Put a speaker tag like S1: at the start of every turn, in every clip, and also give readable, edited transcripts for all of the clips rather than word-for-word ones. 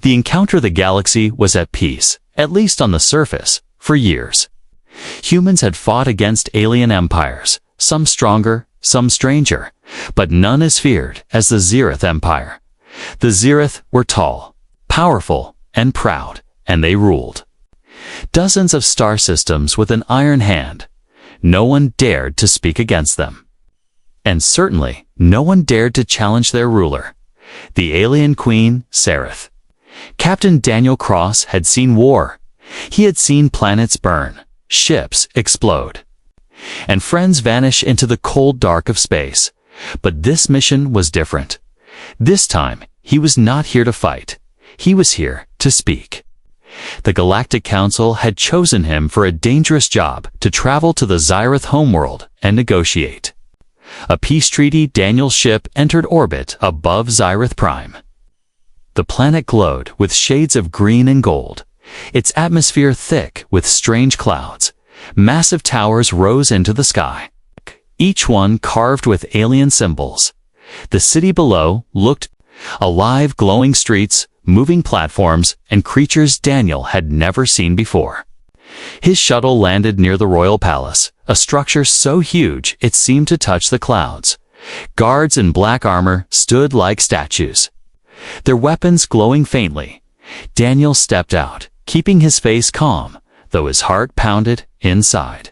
S1: The encounter the galaxy was at peace, at least on the surface, for years. Humans had fought against alien empires, some stronger, some stranger, but none as feared as the Zirith Empire. The Zirith were tall, powerful, and proud, and they ruled dozens of star systems with an iron hand. No one dared to speak against them. And certainly, no one dared to challenge their ruler, the alien queen, Sereth. Captain Daniel Cross had seen war. He had seen planets burn, ships explode, and friends vanish into the cold dark of space. But this mission was different. This time, he was not here to fight. He was here to speak. The Galactic Council had chosen him for a dangerous job to travel to the Zirith homeworld and negotiate a peace treaty. Daniel's ship entered orbit above Zirith Prime. The planet glowed with shades of green and gold, its atmosphere thick with strange clouds. Massive towers rose into the sky, each one carved with alien symbols. The city below looked alive, glowing streets, moving platforms, and creatures Daniel had never seen before. His shuttle landed near the royal palace, a structure so huge it seemed to touch the clouds. Guards in black armor stood like statues, their weapons glowing faintly. Daniel stepped out, keeping his face calm, though his heart pounded inside.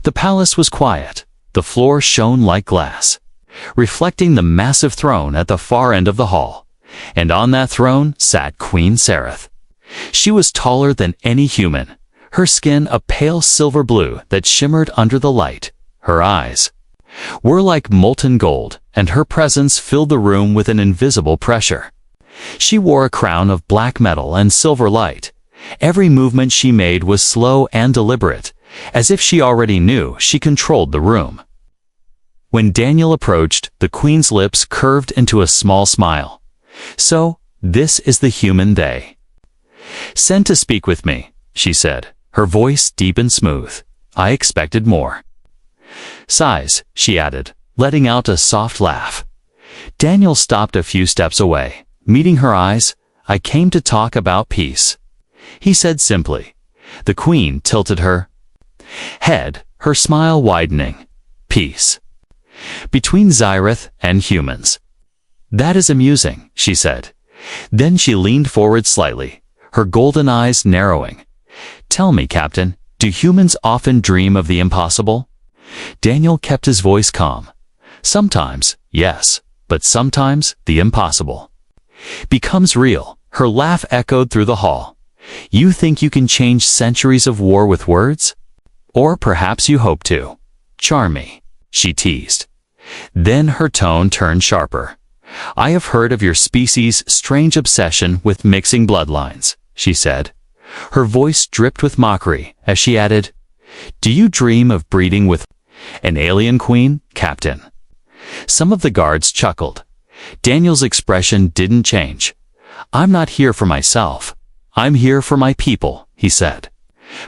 S1: The palace was quiet. The floor shone like glass, reflecting the massive throne at the far end of the hall. And on that throne sat Queen Sereth. She was taller than any human, her skin a pale silver blue that shimmered under the light. Her eyes were like molten gold, and her presence filled the room with an invisible pressure. She wore a crown of black metal and silver light. Every movement she made was slow and deliberate, as if she already knew she controlled the room. When Daniel approached, the queen's lips curved into a small smile. "So, this is the human they sent to speak with me," she said, her voice deep and smooth. "I expected more." "Sighs," she added, letting out a soft laugh. Daniel stopped a few steps away, meeting her eyes. "I came to talk about peace," he said simply. The queen tilted her head, her smile widening. "Peace between Zirith and humans. That is amusing," she said. Then she leaned forward slightly, her golden eyes narrowing. "Tell me, Captain, do humans often dream of the impossible?" Daniel kept his voice calm. "Sometimes, yes, but sometimes the impossible becomes real." Her laugh echoed through the hall. "You think you can change centuries of war with words? Or perhaps you hope to charm me," she teased. Then her tone turned sharper. "I have heard of your species' strange obsession with mixing bloodlines," she said. Her voice dripped with mockery as she added, "Do you dream of breeding with an alien queen, Captain?" Some of the guards chuckled. Daniel's expression didn't change. "I'm not here for myself. I'm here for my people," he said.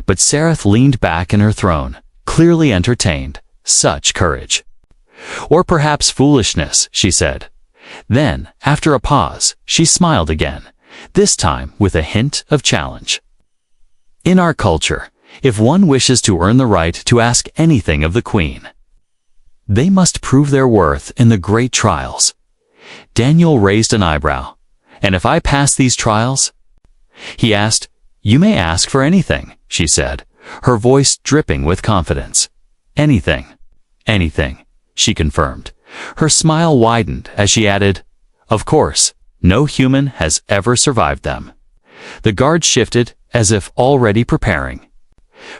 S1: But Sereth leaned back in her throne, clearly entertained. "Such courage. Or perhaps foolishness," she said. Then, after a pause, she smiled again, this time with a hint of challenge. "In our culture, if one wishes to earn the right to ask anything of the queen, they must prove their worth in the great trials." Daniel raised an eyebrow. "And if I pass these trials?" he asked. "You may ask for anything," she said, her voice dripping with confidence. "Anything. Anything," she confirmed. Her smile widened as she added, "Of course, no human has ever survived them." The guard shifted, as if already preparing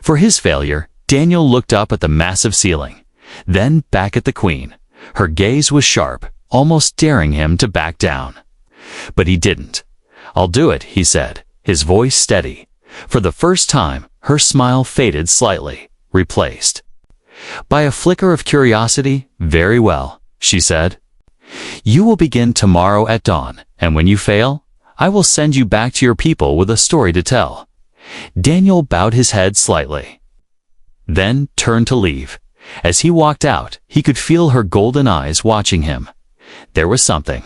S1: for his failure. Daniel looked up at the massive ceiling, then back at the queen. Her gaze was sharp, almost daring him to back down. But he didn't. "I'll do it," he said, his voice steady. For the first time, her smile faded slightly, replaced by a flicker of curiosity. "Very well," she said. "You will begin tomorrow at dawn, and when you fail, I will send you back to your people with a story to tell." Daniel bowed his head slightly, then turned to leave. As he walked out, he could feel her golden eyes watching him. There was something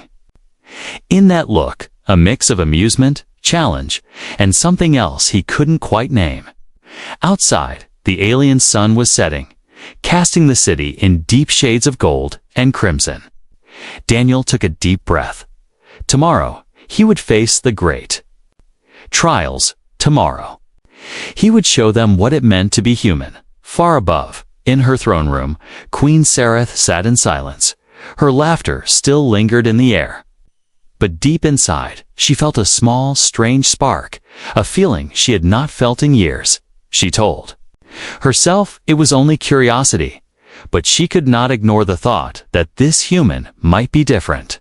S1: in that look, a mix of amusement, challenge, and something else he couldn't quite name. Outside, the alien sun was setting, casting the city in deep shades of gold and crimson. Daniel took a deep breath. Tomorrow, he would face the great trials. Tomorrow, he would show them what it meant to be human. Far above, in her throne room, Queen Sereth sat in silence. Her laughter still lingered in the air. But deep inside, she felt a small, strange spark, a feeling she had not felt in years. She told herself it was only curiosity, but she could not ignore the thought that this human might be different.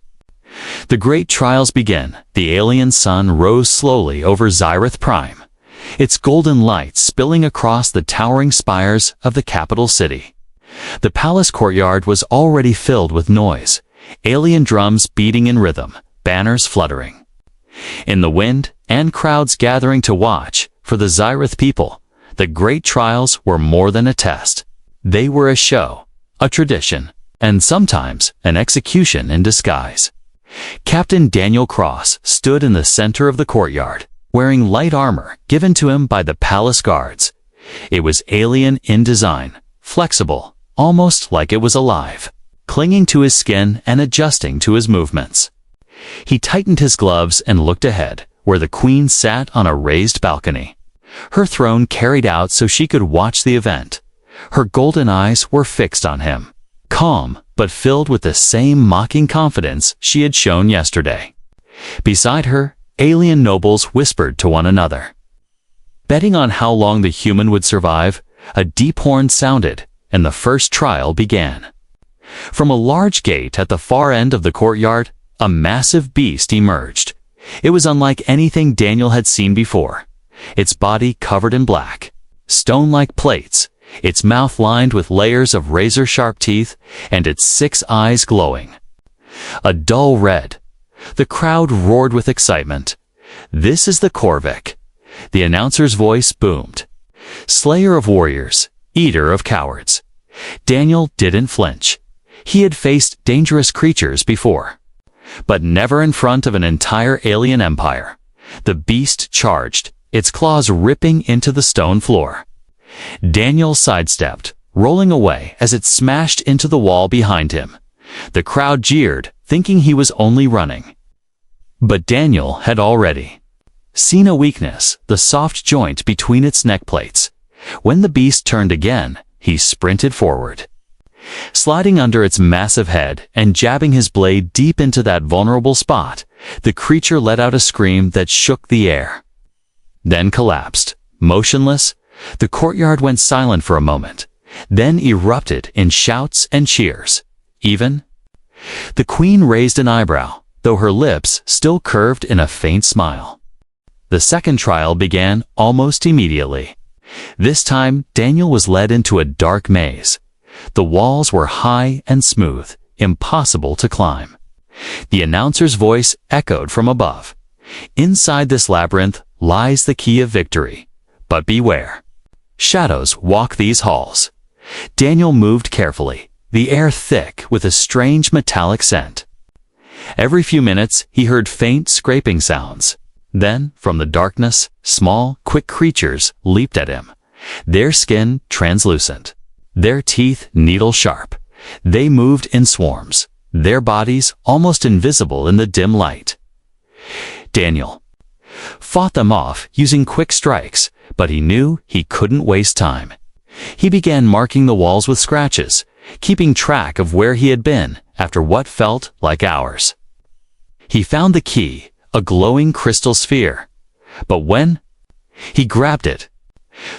S1: The great trials began. The alien sun rose slowly over Zyrith Prime, its golden light spilling across the towering spires of the capital city. The palace courtyard was already filled with noise, alien drums beating in rhythm, banners fluttering in the wind, and crowds gathering to watch. For the Zyrith people, the great trials were more than a test. They were a show, a tradition, and sometimes an execution in disguise. Captain Daniel Cross stood in the center of the courtyard, wearing light armor given to him by the palace guards. It was alien in design, flexible, almost like it was alive, clinging to his skin and adjusting to his movements. He tightened his gloves and looked ahead, where the queen sat on a raised balcony, her throne carried out so she could watch the event. Her golden eyes were fixed on him, calm but filled with the same mocking confidence she had shown yesterday. Beside her, alien nobles whispered to one another, betting on how long the human would survive. A deep horn sounded, and the first trial began. From a large gate at the far end of the courtyard, a massive beast emerged. It was unlike anything Daniel had seen before. Its body covered in black, stone-like plates, its mouth lined with layers of razor-sharp teeth, and its 6 eyes glowing a dull red. The crowd roared with excitement. "This is the Korvik," the announcer's voice boomed. "Slayer of warriors, eater of cowards." Daniel didn't flinch. He had faced dangerous creatures before, but never in front of an entire alien empire. The beast charged, its claws ripping into the stone floor. Daniel sidestepped, rolling away as it smashed into the wall behind him. The crowd jeered, thinking he was only running. But Daniel had already seen a weakness, the soft joint between its neck plates. When the beast turned again, he sprinted forward, sliding under its massive head and jabbing his blade deep into that vulnerable spot. The creature let out a scream that shook the air, then collapsed, motionless. The courtyard went silent for a moment, then erupted in shouts and cheers. Even the queen raised an eyebrow, though her lips still curved in a faint smile. The second trial began almost immediately. This time, Daniel was led into a dark maze. The walls were high and smooth, impossible to climb. The announcer's voice echoed from above. "Inside this labyrinth lies the key of victory. But beware. Shadows walk these halls." Daniel moved carefully, the air thick with a strange metallic scent. Every few minutes, he heard faint scraping sounds. Then, from the darkness, small, quick creatures leaped at him, their skin translucent, their teeth needle-sharp. They moved in swarms, their bodies almost invisible in the dim light. Daniel fought them off using quick strikes, but he knew he couldn't waste time. He began marking the walls with scratches, keeping track of where he had been after what felt like hours. He found the key, a glowing crystal sphere. But when he grabbed it,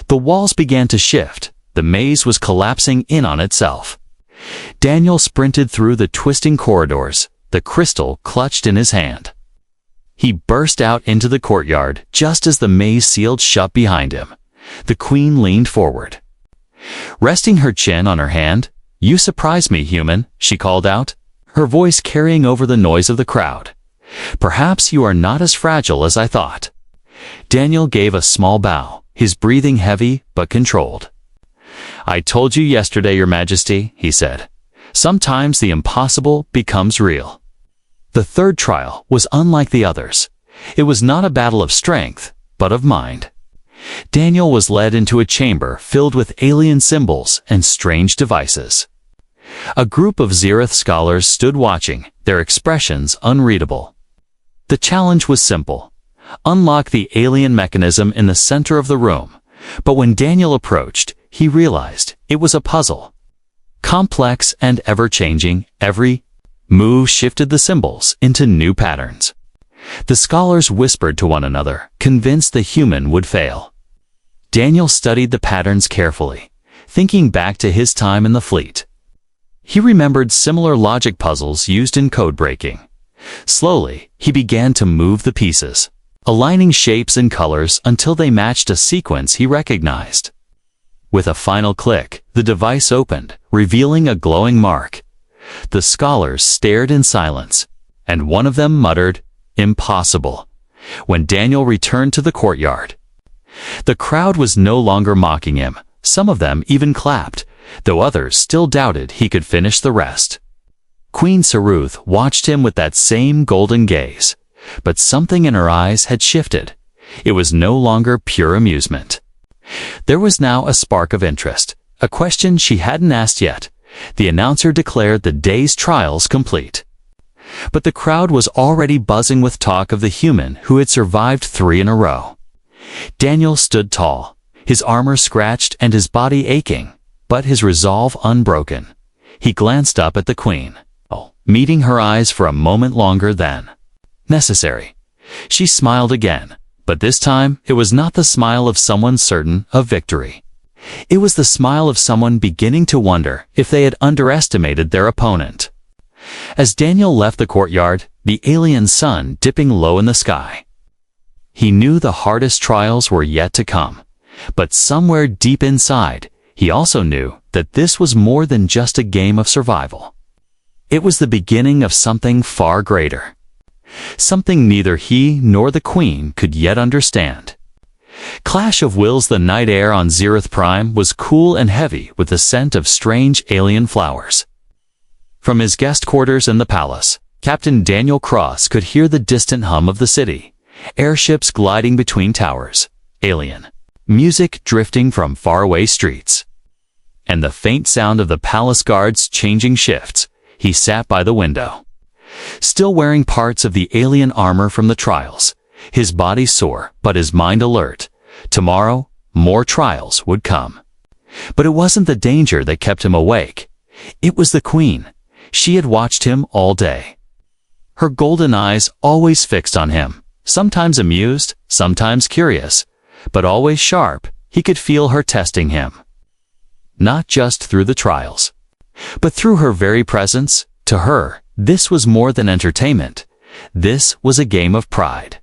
S1: the walls began to shift. The maze was collapsing in on itself. Daniel sprinted through the twisting corridors, the crystal clutched in his hand. He burst out into the courtyard just as the maze sealed shut behind him. The queen leaned forward, resting her chin on her hand. "You surprise me, human," she called out, her voice carrying over the noise of the crowd. "Perhaps you are not as fragile as I thought." Daniel gave a small bow, his breathing heavy but controlled. "I told you yesterday, Your Majesty," he said. "Sometimes the impossible becomes real." The third trial was unlike the others. It was not a battle of strength, but of mind. Daniel was led into a chamber filled with alien symbols and strange devices. A group of Zereth scholars stood watching, their expressions unreadable. The challenge was simple: unlock the alien mechanism in the center of the room. But when Daniel approached, he realized it was a puzzle. Complex and ever-changing, every move shifted the symbols into new patterns. The scholars whispered to one another, convinced the human would fail. Daniel studied the patterns carefully, thinking back to his time in the fleet. He remembered similar logic puzzles used in code breaking. Slowly, he began to move the pieces, aligning shapes and colors until they matched a sequence he recognized. With a final click, the device opened, revealing a glowing mark. The scholars stared in silence, and one of them muttered, "Impossible," when Daniel returned to the courtyard. The crowd was no longer mocking him. Some of them even clapped, though others still doubted he could finish the rest. Queen Saruth watched him with that same golden gaze, but something in her eyes had shifted. It was no longer pure amusement. There was now a spark of interest, a question she hadn't asked yet. The announcer declared the day's trials complete. But the crowd was already buzzing with talk of the human who had survived 3 in a row. Daniel stood tall, his armor scratched and his body aching, but his resolve unbroken. He glanced up at the queen, meeting her eyes for a moment longer than necessary. She smiled again, but this time it was not the smile of someone certain of victory. It was the smile of someone beginning to wonder if they had underestimated their opponent. As Daniel left the courtyard, the alien sun dipping low in the sky. He knew the hardest trials were yet to come, but somewhere deep inside, he also knew that this was more than just a game of survival. It was the beginning of something far greater. Something neither he nor the queen could yet understand. Clash of Wills. The night air on Zereth Prime was cool and heavy with the scent of strange alien flowers. From his guest quarters in the palace, Captain Daniel Cross could hear the distant hum of the city, airships gliding between towers, alien music drifting from faraway streets, and the faint sound of the palace guards changing shifts. He sat by the window, still wearing parts of the alien armor from the trials, his body sore but his mind alert. Tomorrow, more trials would come. But it wasn't the danger that kept him awake. It was the queen. She had watched him all day. Her golden eyes always fixed on him, sometimes amused, sometimes curious, but always sharp. He could feel her testing him. Not just through the trials, but through her very presence. To her, this was more than entertainment. This was a game of pride.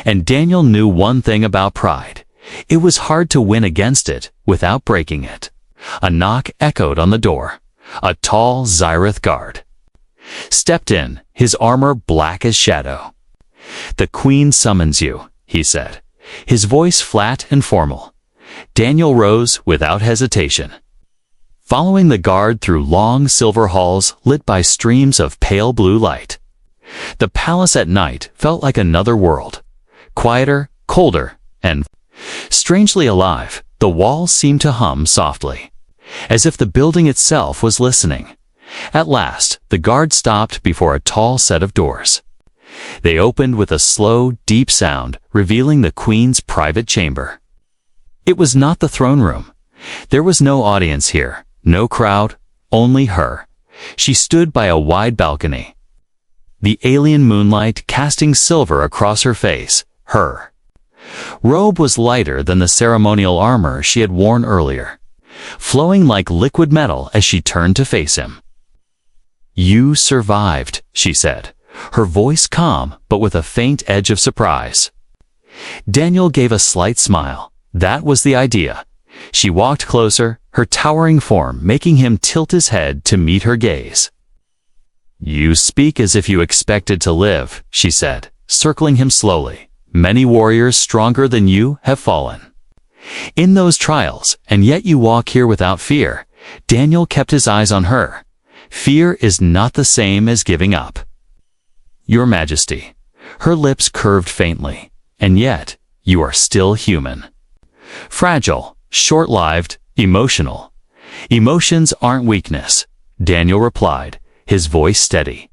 S1: And Daniel knew one thing about pride. It was hard to win against it without breaking it. A knock echoed on the door. A tall Zereth guard stepped in, his armor black as shadow. "The queen summons you," he said, his voice flat and formal. Daniel rose without hesitation, following the guard through long silver halls lit by streams of pale blue light. The palace at night felt like another world, quieter, colder, and strangely alive. The walls seemed to hum softly, as if the building itself was listening. At last, the guard stopped before a tall set of doors. They opened with a slow, deep sound, revealing the queen's private chamber. It was not the throne room. There was no audience here, no crowd, only her. She stood by a wide balcony, the alien moonlight casting silver across her face. Her robe was lighter than the ceremonial armor she had worn earlier, flowing like liquid metal as she turned to face him. "You survived," she said, her voice calm but with a faint edge of surprise. Daniel gave a slight smile. That was the idea. She walked closer, her towering form making him tilt his head to meet her gaze. "You speak as if you expected to live," she said, circling him slowly. "Many warriors stronger than you have fallen in those trials, and yet you walk here without fear." Daniel kept his eyes on her. "Fear is not the same as giving up." "Your Majesty." Her lips curved faintly. "And yet, you are still human. Fragile, short-lived, emotional. Emotions aren't weakness," Daniel replied, his voice steady.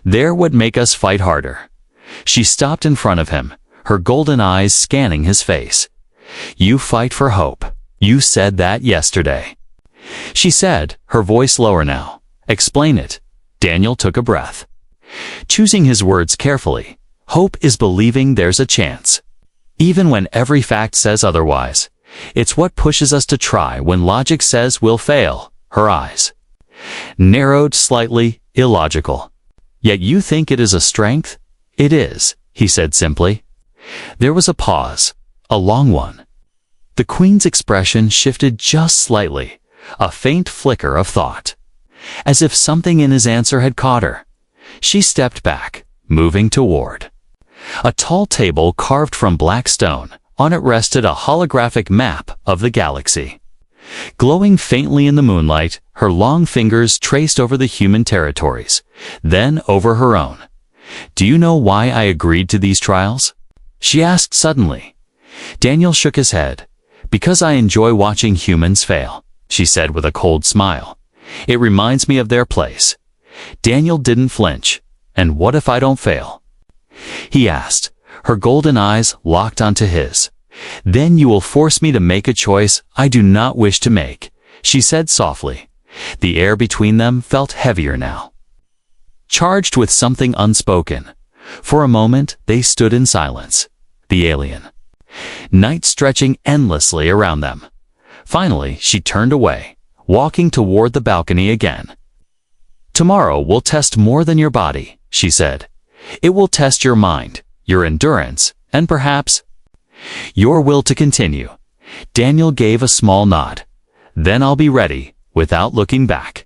S1: "They're what make us fight harder." She stopped in front of him, her golden eyes scanning his face. "You fight for hope. You said that yesterday." She said, her voice lower now. "Explain it." Daniel took a breath. Choosing his words carefully, hope is believing there's a chance. Even when every fact says otherwise, it's what pushes us to try when logic says we'll fail. Her eyes narrowed slightly, illogical. "Yet you think it is a strength?" "It is," he said simply. There was a pause, a long one. The Queen's expression shifted just slightly, a faint flicker of thought. As if something in his answer had caught her. She stepped back, moving toward a tall table carved from black stone. On it rested a holographic map of the galaxy. Glowing faintly in the moonlight, her long fingers traced over the human territories, then over her own. "Do you know why I agreed to these trials?" she asked suddenly. Daniel shook his head. "Because I enjoy watching humans fail," she said with a cold smile. "It reminds me of their place." Daniel didn't flinch. "And what if I don't fail?" he asked, her golden eyes locked onto his. "Then you will force me to make a choice I do not wish to make," she said softly. The air between them felt heavier now, charged with something unspoken. For a moment, they stood in silence. The alien. Night stretching endlessly around them. Finally, she turned away, walking toward the balcony again. "Tomorrow will test more than your body," she said. "It will test your mind, your endurance, and perhaps your will to continue." Daniel gave a small nod. "Then I'll be ready," without looking back.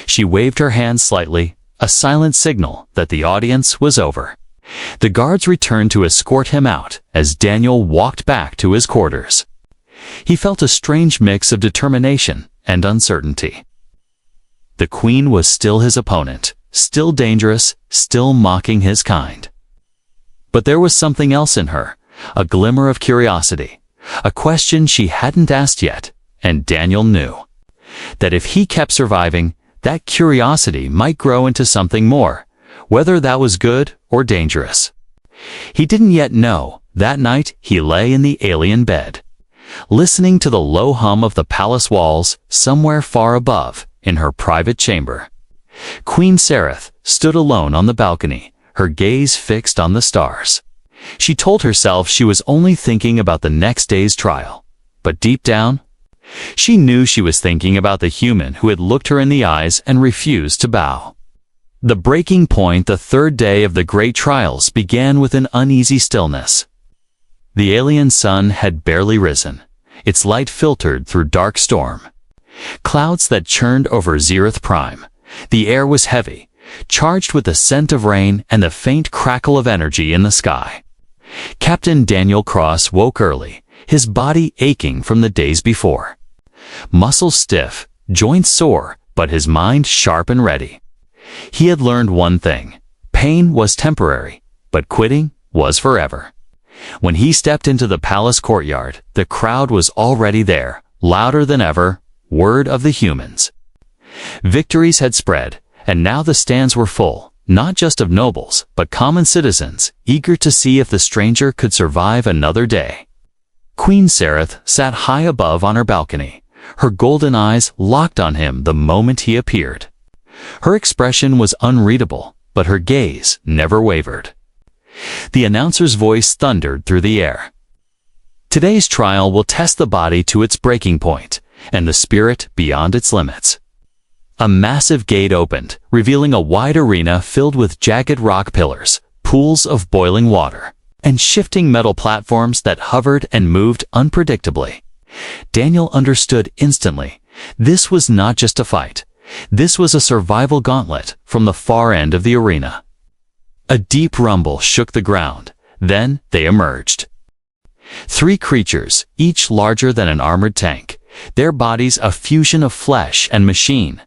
S1: She waved her hand slightly, a silent signal that the audience was over. The guards returned to escort him out as Daniel walked back to his quarters. He felt a strange mix of determination and uncertainty. The Queen was still his opponent, still dangerous, still mocking his kind. But there was something else in her, a glimmer of curiosity, a question she hadn't asked yet, and Daniel knew that if he kept surviving, that curiosity might grow into something more, whether that was good or dangerous. He didn't yet know. That night he lay in the alien bed, listening to the low hum of the palace walls somewhere far above in her private chamber. Queen Sereth stood alone on the balcony, her gaze fixed on the stars. She told herself she was only thinking about the next day's trial, but deep down, she knew she was thinking about the human who had looked her in the eyes and refused to bow. The breaking point, the third day of the great trials, began with an uneasy stillness. The alien sun had barely risen, its light filtered through dark storm. Clouds that churned over Zereth Prime. The air was heavy, charged with the scent of rain and the faint crackle of energy in the sky. Captain Daniel Cross woke early, his body aching from the days before. Muscles stiff, joints sore, but his mind sharp and ready. He had learned one thing. Pain was temporary, but quitting was forever. When he stepped into the palace courtyard, the crowd was already there, louder than ever, word of the humans. Victories had spread, and now the stands were full, not just of nobles, but common citizens, eager to see if the stranger could survive another day. Queen Sereth sat high above on her balcony, her golden eyes locked on him the moment he appeared. Her expression was unreadable, but her gaze never wavered. The announcer's voice thundered through the air. Today's trial will test the body to its breaking point, and the spirit beyond its limits. A massive gate opened, revealing a wide arena filled with jagged rock pillars, pools of boiling water, and shifting metal platforms that hovered and moved unpredictably. Daniel understood instantly. This was not just a fight. This was a survival gauntlet from the far end of the arena. A deep rumble shook the ground. Then they emerged. 3 creatures, each larger than an armored tank, their bodies a fusion of flesh and machine,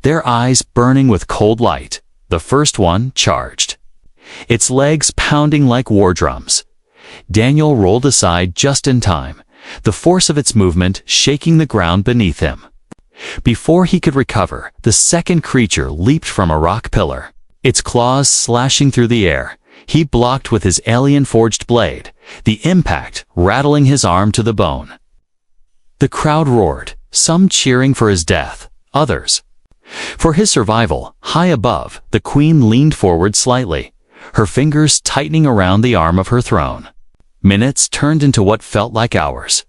S1: their eyes burning with cold light. The first one charged. its legs pounding like war drums. Daniel rolled aside just in time, the force of its movement shaking the ground beneath him. Before he could recover, the second creature leaped from a rock pillar, its claws slashing through the air. He blocked with his alien-forged blade, the impact rattling his arm to the bone. The crowd roared, some cheering for his death, others for his survival. High above, the queen leaned forward slightly, her fingers tightening around the arm of her throne. Minutes turned into what felt like hours.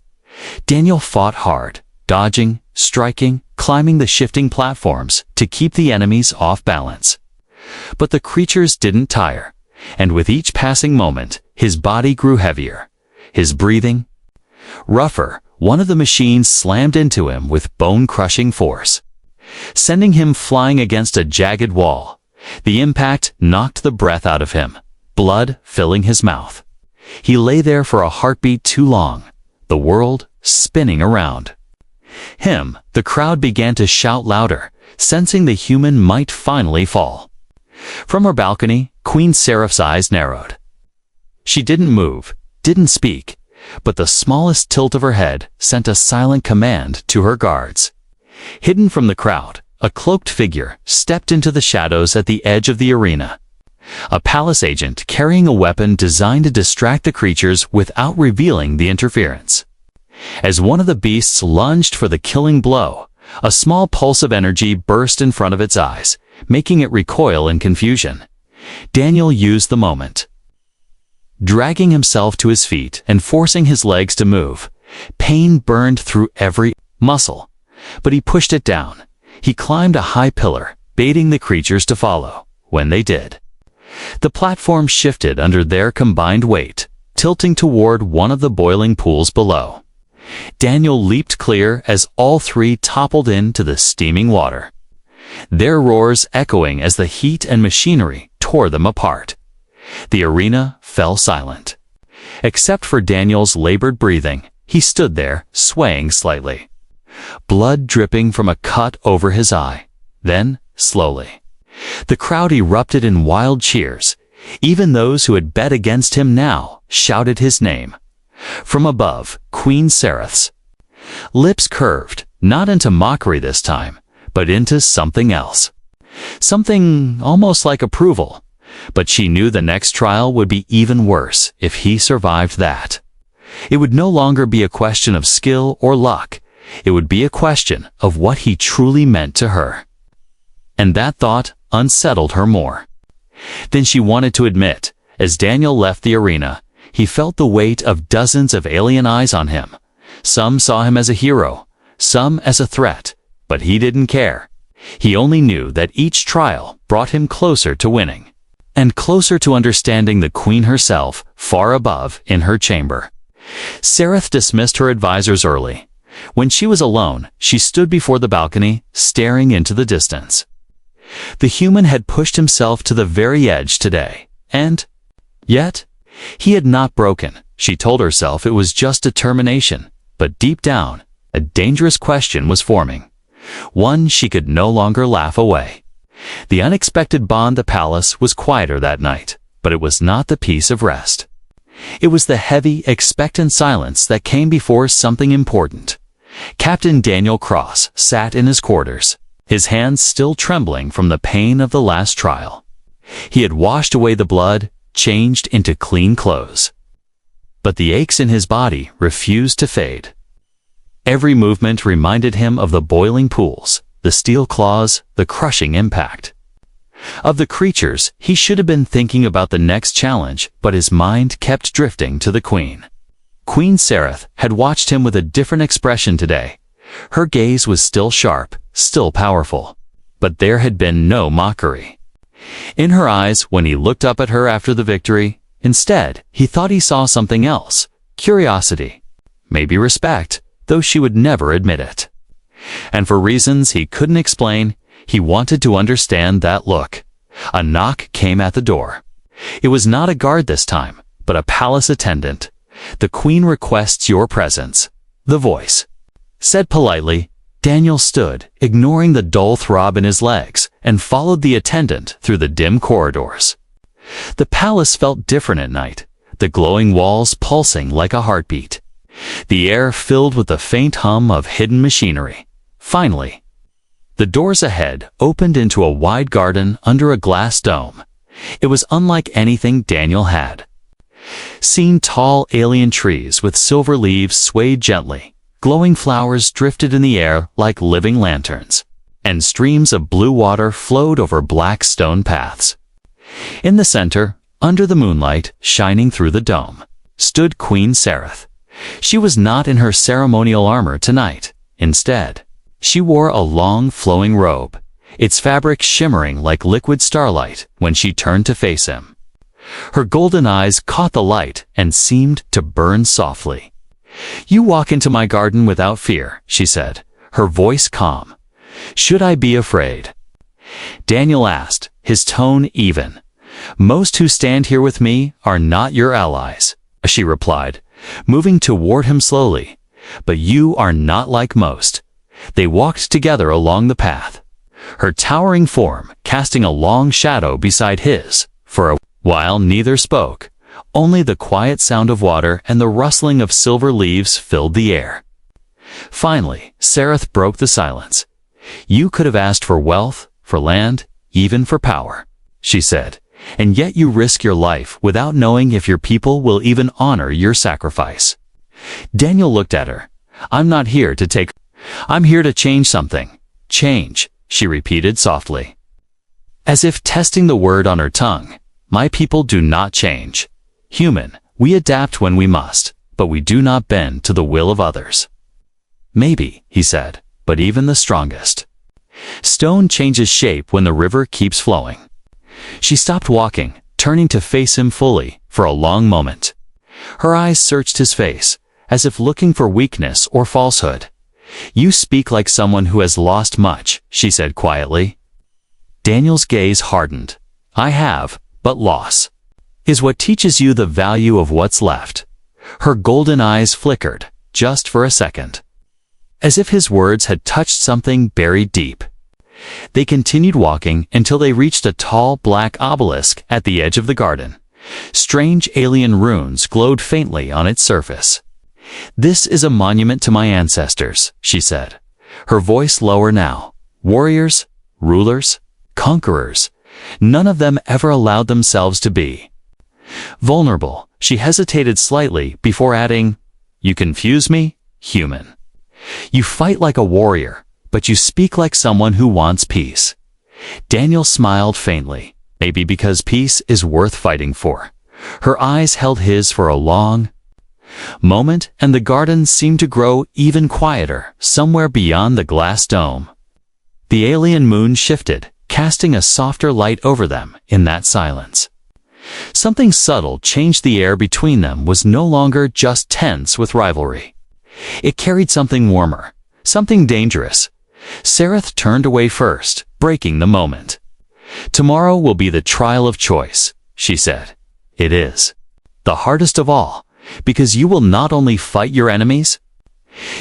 S1: Daniel fought hard, dodging, striking, climbing the shifting platforms to keep the enemies off balance. But the creatures didn't tire, and with each passing moment, his body grew heavier, his breathing rougher. One of the machines slammed into him with bone-crushing force, sending him flying against a jagged wall. The impact knocked the breath out of him, blood filling his mouth. He lay there for a heartbeat too long, the world spinning around him. The crowd began to shout louder, sensing the human might finally fall. From her balcony, Queen Seraph's eyes narrowed. She didn't move, didn't speak, but the smallest tilt of her head sent a silent command to her guards. Hidden from the crowd, a cloaked figure stepped into the shadows at the edge of the arena. A palace agent carrying a weapon designed to distract the creatures without revealing the interference. As one of the beasts lunged for the killing blow, a small pulse of energy burst in front of its eyes, making it recoil in confusion. Daniel used the moment, dragging himself to his feet and forcing his legs to move. Pain burned through every muscle, but he pushed it down. He climbed a high pillar, baiting the creatures to follow. When they did, the platform shifted under their combined weight, tilting toward one of the boiling pools below. Daniel leaped clear as all three toppled into the steaming water, their roars echoing as the heat and machinery tore them apart. The arena fell silent. Except for Daniel's labored breathing, he stood there, swaying slightly, blood dripping from a cut over his eye. Then, slowly, the crowd erupted in wild cheers. Even those who had bet against him now shouted his name. From above, Queen Seraph's lips curved, not into mockery this time, but into something else. Something almost like approval. But she knew the next trial would be even worse if he survived that. It would no longer be a question of skill or luck. It would be a question of what he truly meant to her. And that thought unsettled her more than she wanted to admit. As Daniel left the arena, he felt the weight of dozens of alien eyes on him. Some saw him as a hero, some as a threat, but he didn't care. He only knew that each trial brought him closer to winning, and closer to understanding the queen herself, far above in her chamber. Seraph dismissed her advisors early. When she was alone, she stood before the balcony, staring into the distance. The human had pushed himself to the very edge today, and yet he had not broken. She told herself it was just determination, but deep down, a dangerous question was forming, one she could no longer laugh away. The unexpected bond at the palace was quieter that night, but it was not the peace of rest. It was the heavy, expectant silence that came before something important. Captain Daniel Cross sat in his quarters, his hands still trembling from the pain of the last trial. He had washed away the blood, changed into clean clothes. But the aches in his body refused to fade. Every movement reminded him of the boiling pools, the steel claws, the crushing impact. Of the creatures, he should have been thinking about the next challenge, but his mind kept drifting to the queen. Queen Seraph had watched him with a different expression today. Her gaze was still sharp, still powerful, but there had been no mockery in her eyes when he looked up at her after the victory. Instead, he thought he saw something else, curiosity, maybe respect, though she would never admit it. And for reasons he couldn't explain, he wanted to understand that look. A knock came at the door. It was not a guard this time, but a palace attendant. "The queen requests your presence," the voice said politely. Daniel stood, ignoring the dull throb in his legs, and followed the attendant through the dim corridors. The palace felt different at night, the glowing walls pulsing like a heartbeat. The air filled with the faint hum of hidden machinery. Finally, the doors ahead opened into a wide garden under a glass dome. It was unlike anything Daniel had seen. Tall alien trees with silver leaves swayed gently, glowing flowers drifted in the air like living lanterns, and streams of blue water flowed over black stone paths. In the center, under the moonlight shining through the dome, stood Queen Sereth. She was not in her ceremonial armor tonight. Instead, she wore a long flowing robe, its fabric shimmering like liquid starlight when she turned to face him. Her golden eyes caught the light and seemed to burn softly. "You walk into my garden without fear," she said, her voice calm. "Should I be afraid?" Daniel asked, his tone even. "Most who stand here with me are not your allies," she replied, moving toward him slowly. "But you are not like most." They walked together along the path, her towering form casting a long shadow beside his. For a while neither spoke, only the quiet sound of water and the rustling of silver leaves filled the air. Finally, Sereth broke the silence. "You could have asked for wealth, for land, even for power," she said, "and yet you risk your life without knowing if your people will even honor your sacrifice." Daniel looked at her. I'm here to change something." "Change," she repeated softly, as if testing the word on her tongue. "My people do not change. Human, we adapt when we must, but we do not bend to the will of others." "Maybe," he said, "but even the strongest stone changes shape when the river keeps flowing." She stopped walking, turning to face him fully for a long moment. Her eyes searched his face, as if looking for weakness or falsehood. "You speak like someone who has lost much," she said quietly. Daniel's gaze hardened. "I have, but loss is what teaches you the value of what's left." Her golden eyes flickered, just for a second, as if his words had touched something buried deep. They continued walking until they reached a tall black obelisk at the edge of the garden. Strange alien runes glowed faintly on its surface. "This is a monument to my ancestors," she said, her voice lower now. "Warriors, rulers, conquerors, none of them ever allowed themselves to be vulnerable." She hesitated slightly before adding, "You confuse me, human. You fight like a warrior, but you speak like someone who wants peace." Daniel smiled faintly, maybe because peace is worth fighting for. Her eyes held his for a long moment, and the garden seemed to grow even quieter somewhere beyond the glass dome. The alien moon shifted, casting a softer light over them in that silence. Something subtle changed. The air between them was no longer just tense with rivalry. It carried something warmer, something dangerous. Sereth turned away first, breaking the moment. "Tomorrow will be the trial of choice," she said. "It is the hardest of all, because you will not only fight your enemies,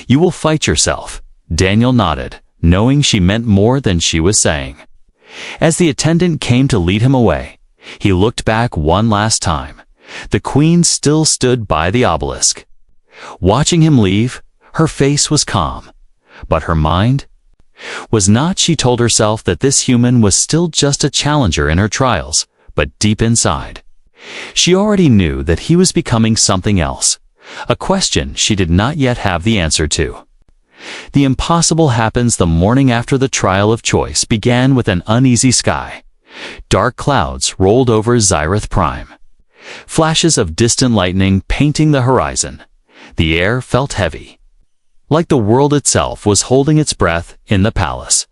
S1: you will fight yourself." Daniel nodded, knowing she meant more than she was saying. As the attendant came to lead him away, he looked back one last time. The queen still stood by the obelisk. Watching him leave, her face was calm, but her mind was not. She told herself that this human was still just a challenger in her trials, but deep inside, she already knew that he was becoming something else, a question she did not yet have the answer to. The impossible happens. The morning after the trial of choice began with an uneasy sky. Dark clouds rolled over Zyrith Prime, flashes of distant lightning painting the horizon. The air felt heavy, like the world itself was holding its breath in the palace.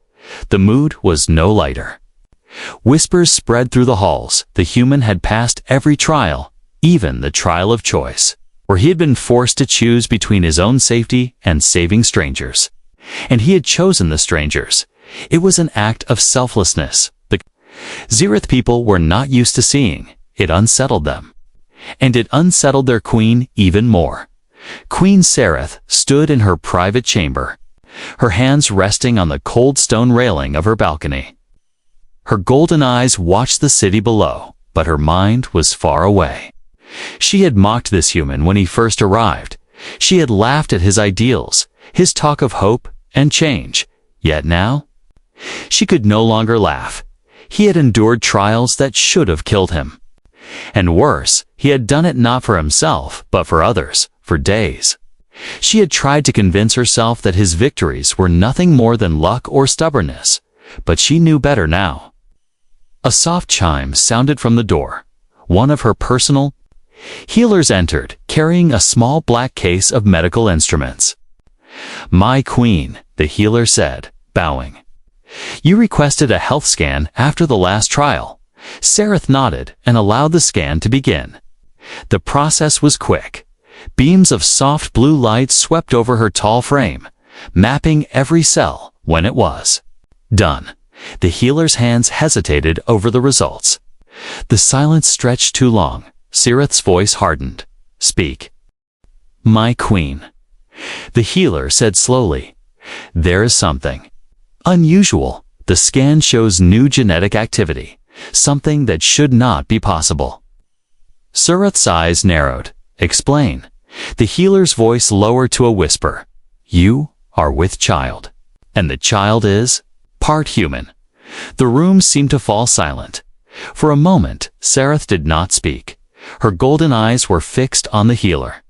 S1: The mood was no lighter. Whispers spread through the halls. The human had passed every trial, even the trial of choice, where he had been forced to choose between his own safety and saving strangers. And he had chosen the strangers. It was an act of selflessness. The Zyrith people were not used to seeing. It unsettled them. And it unsettled their queen even more. Queen Sereth stood in her private chamber, her hands resting on the cold stone railing of her balcony. Her golden eyes watched the city below, but her mind was far away. She had mocked this human when he first arrived. She had laughed at his ideals, his talk of hope and change. Yet now, she could no longer laugh. He had endured trials that should have killed him. And worse, he had done it not for himself, but for others, for days. She had tried to convince herself that his victories were nothing more than luck or stubbornness, but she knew better now. A soft chime sounded from the door. One of her personal healers entered, carrying a small black case of medical instruments. "My queen," the healer said, bowing. "You requested a health scan after the last trial." Sareth nodded and allowed the scan to begin. The process was quick. Beams of soft blue light swept over her tall frame, mapping every cell. When it was done, the healer's hands hesitated over the results. The silence stretched too long. Sareth's voice hardened. "Speak." "My queen," the healer said slowly. "There is something unusual. The scan shows new genetic activity, something that should not be possible." Sareth's eyes narrowed. "Explain." The healer's voice lowered to a whisper. "You are with child, and the child is part human." The room seemed to fall silent. For a moment, Sareth did not speak. Her golden eyes were fixed on the healer.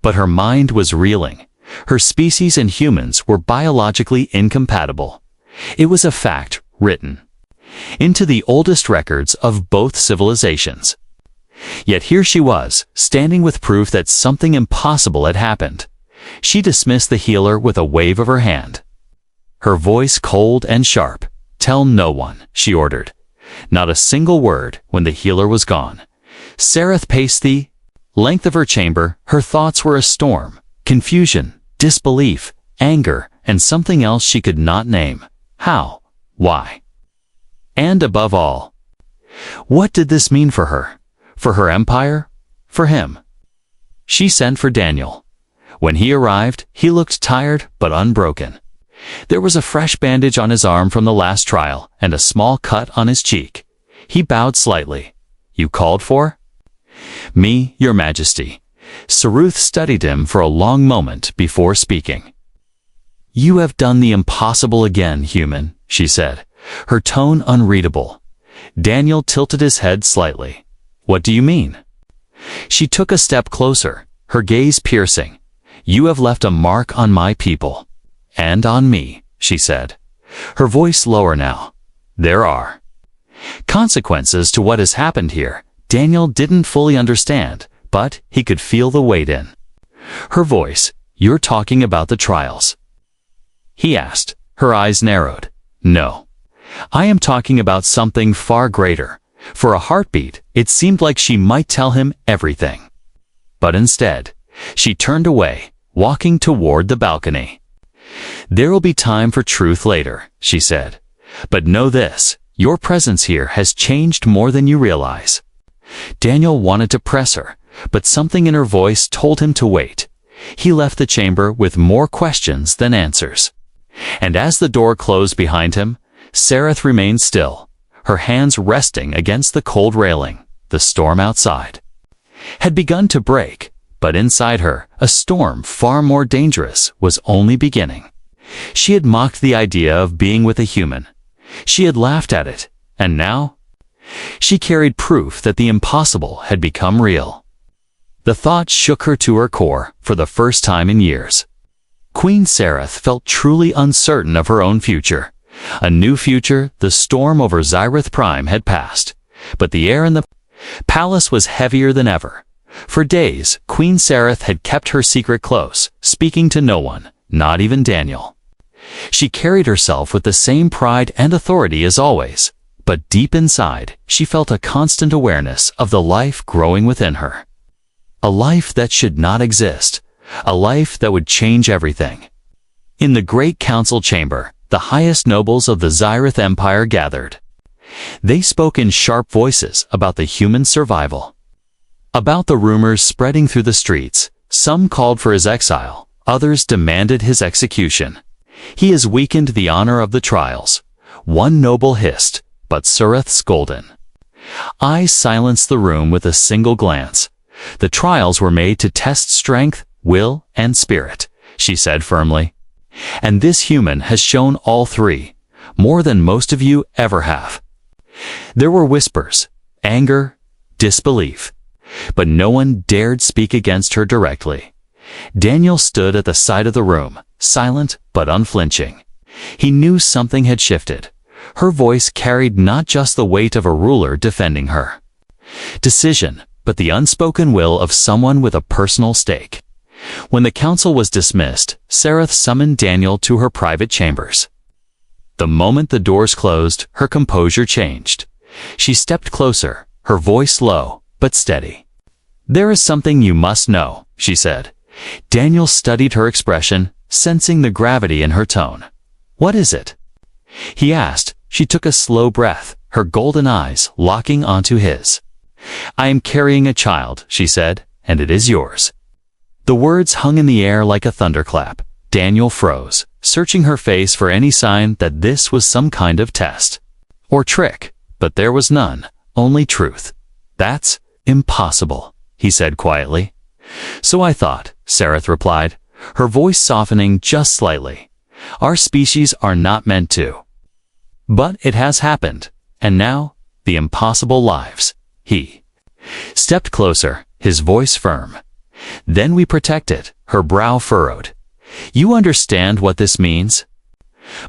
S1: But her mind was reeling. Her species and humans were biologically incompatible. It was a fact written into the oldest records of both civilizations. Yet here she was, standing with proof that something impossible had happened. She dismissed the healer with a wave of her hand. Her voice cold and sharp. "Tell no one," she ordered. Not a single word when the healer was gone. Sareth paced the length of her chamber. Her thoughts were a storm. Confusion, disbelief, anger, and something else she could not name. How? Why? And above all, what did this mean for her? For her empire? For him? She sent for Daniel. When he arrived, he looked tired but unbroken. There was a fresh bandage on his arm from the last trial and a small cut on his cheek. He bowed slightly. "You called for?" "Me, your majesty." Sareth studied him for a long moment before speaking. "You have done the impossible again, human," she said, her tone unreadable. Daniel tilted his head slightly. "What do you mean?" She took a step closer, her gaze piercing. "You have left a mark on my people. And on me," she said, her voice lower now. "There are consequences to what has happened here." Daniel didn't fully understand, but he could feel the weight in her voice. "You're talking about the trials?" he asked. Her eyes narrowed. "No. I am talking about something far greater." For a heartbeat, it seemed like she might tell him everything. But instead, she turned away, walking toward the balcony. "There will be time for truth later," she said. "But know this, your presence here has changed more than you realize." Daniel wanted to press her, but something in her voice told him to wait. He left the chamber with more questions than answers. And as the door closed behind him, Sareth remained still, her hands resting against the cold railing. The storm outside had begun to break, but inside her, a storm far more dangerous was only beginning. She had mocked the idea of being with a human. She had laughed at it, and now she carried proof that the impossible had become real. The thought shook her to her core for the first time in years. Queen Sareth felt truly uncertain of her own future. A new future. The storm over Zyrith Prime had passed, but the air in the palace was heavier than ever. For days, Queen Sareth had kept her secret close, speaking to no one, not even Daniel. She carried herself with the same pride and authority as always, but deep inside, she felt a constant awareness of the life growing within her. A life that should not exist, a life that would change everything. In the great council chamber, the highest nobles of the Zyrith Empire gathered. They spoke in sharp voices about the human survival, about the rumors spreading through the streets. Some called for his exile, others demanded his execution. "He has weakened the honor of the trials," one noble hissed, but Sareth scolded. I silenced the room with a single glance. The trials were made to test strength, will, and spirit, she said firmly. And this human has shown all three, more than most of you ever have. There were whispers, anger, disbelief, but no one dared speak against her directly. Daniel stood at the side of the room, silent but unflinching. He knew something had shifted. Her voice carried not just the weight of a ruler defending her decision, but the unspoken will of someone with a personal stake. When the council was dismissed, Sereth summoned Daniel to her private chambers. The moment the doors closed, her composure changed. She stepped closer, her voice low but steady. "There is something you must know," she said. Daniel studied her expression, sensing the gravity in her tone. "What is it?" he asked. She took a slow breath, her golden eyes locking onto his. "I am carrying a child," she said, "and it is yours." The words hung in the air like a thunderclap. Daniel froze, searching her face for any sign that this was some kind of test or trick, but there was none, only truth. "That's impossible," he said quietly. "So I thought," Sereth replied, her voice softening just slightly. "Our species are not meant to. But it has happened, and now, the impossible lives." He stepped closer, his voice firm. "Then we protect it," her brow furrowed. "You understand what this means?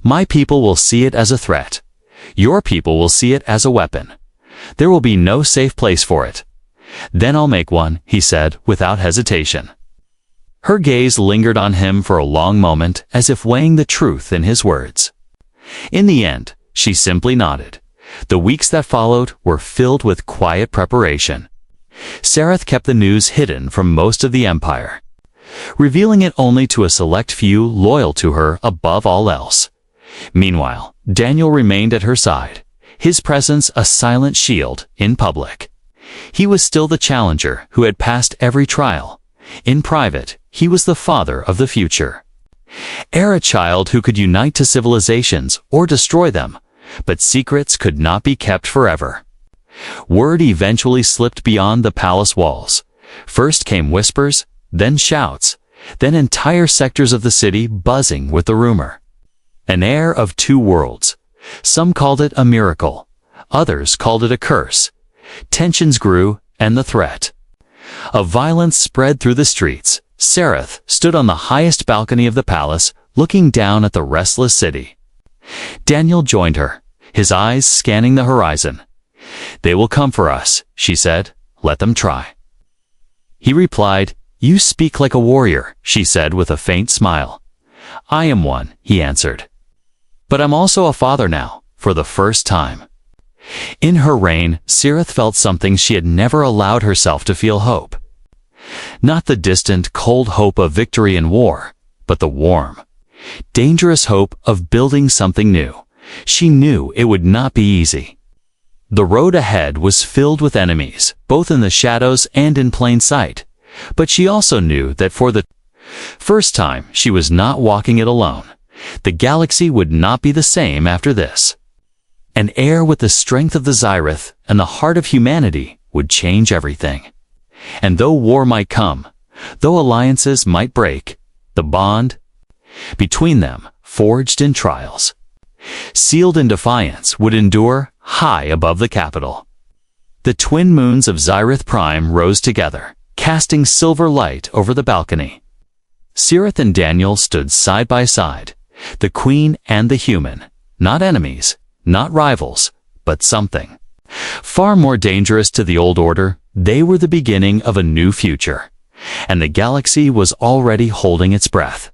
S1: My people will see it as a threat. Your people will see it as a weapon. There will be no safe place for it. Then I'll make one," he said without hesitation. Her gaze lingered on him for a long moment, as if weighing the truth in his words. In the end, she simply nodded. The weeks that followed were filled with quiet preparation. Sereth kept the news hidden from most of the empire, revealing it only to a select few loyal to her above all else. Meanwhile, Daniel remained at her side, his presence a silent shield in public. He was still the challenger who had passed every trial. In private, he was the father of the future. A child who could unite to civilizations or destroy them, but secrets could not be kept forever. Word eventually slipped beyond the palace walls. First came whispers, then shouts, then entire sectors of the city buzzing with the rumor. An heir of two worlds. Some called it a miracle. Others called it a curse. Tensions grew, and the threat of violence spread through the streets. Sereth stood on the highest balcony of the palace, looking down at the restless city. Daniel joined her, his eyes scanning the horizon. "They will come for us," she said. "Let them try." He replied, "You speak like a warrior," she said with a faint smile. "I am one," he answered. "But I'm also a father now, for the first time." In her reign, Sereth felt something she had never allowed herself to feel: hope. Not the distant, cold hope of victory in war, but the warm, dangerous hope of building something new. She knew it would not be easy. The road ahead was filled with enemies, both in the shadows and in plain sight. But she also knew that for the first time she was not walking it alone. The galaxy would not be the same after this. An heir with the strength of the Zyrith and the heart of humanity would change everything. And though war might come, though alliances might break, the bond between them, forged in trials, sealed in defiance, would endure high above the capital. The twin moons of Zyrith Prime rose together, casting silver light over the balcony. Sereth and Daniel stood side by side, the queen and the human, not enemies, not rivals, but something far more dangerous to the old order. They were the beginning of a new future, and the galaxy was already holding its breath.